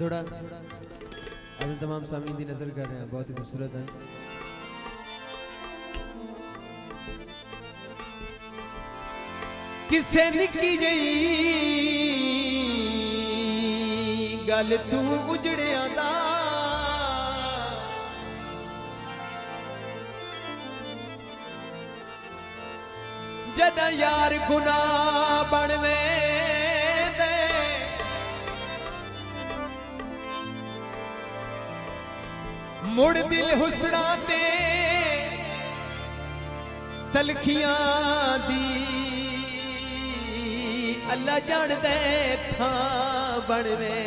थोड़ा अपने तमाम सामीन की नजर कर रहे हैं, बहुत ही खूबसूरत है। किसे निकी जई गल तू उजड़िया दा जदा यार गुनाह बनवे दे मुड़ दिल हुसना ते तलखियां दी अल्लाह जान दे था बनवे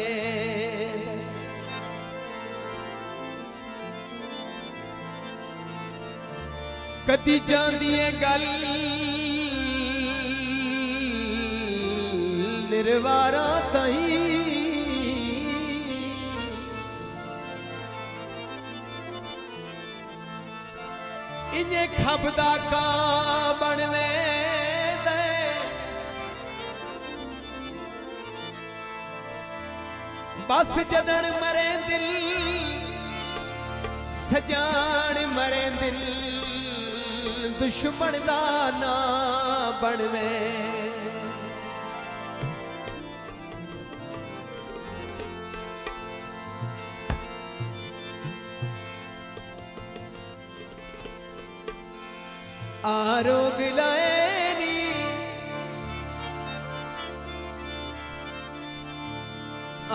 कदी जांदी है गल निर्वारा ताई इन्हें खबदा का बनवे दे बस जदन मरे दिल सजान मरे दिल दुश्मन दा ना बनवे आरोग लाएनी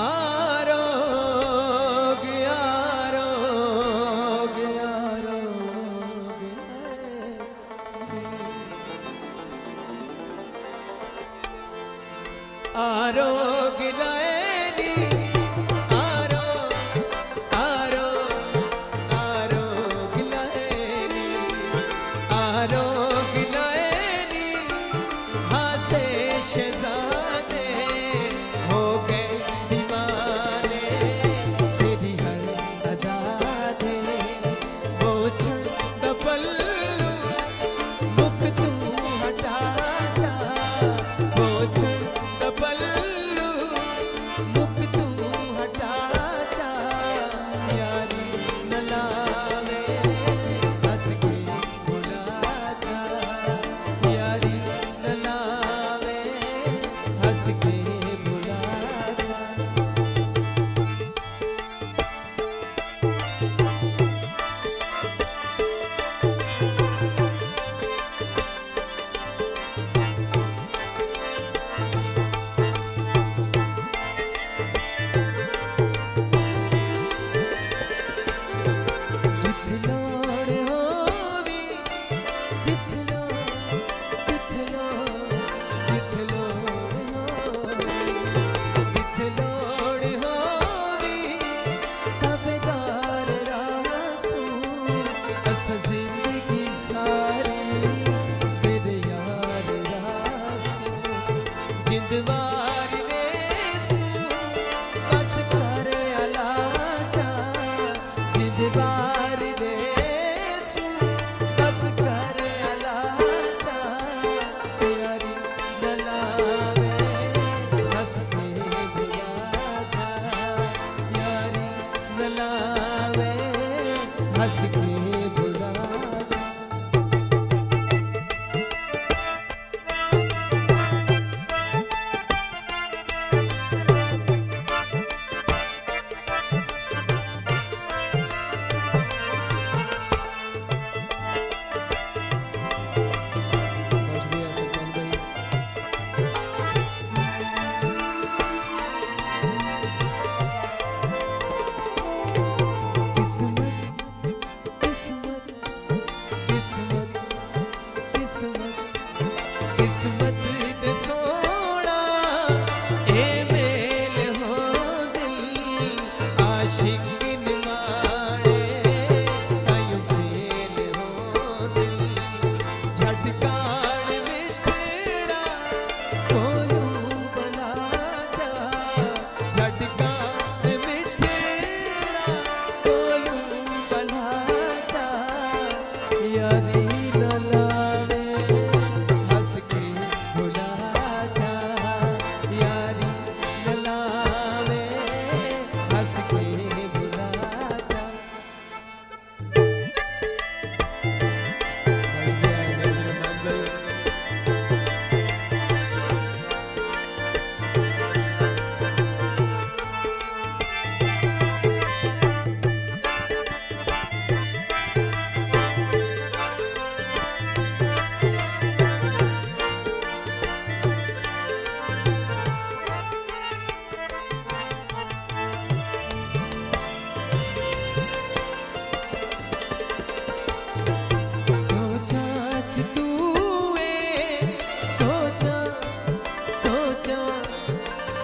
आरोग आरोग आरोग आरोग लाएनी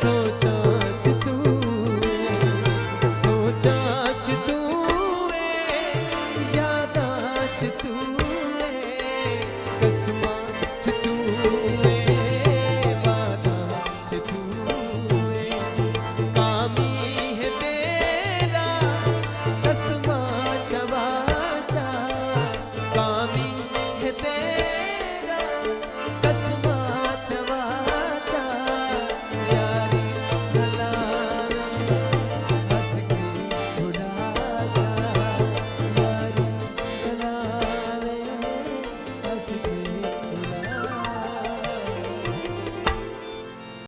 सोचा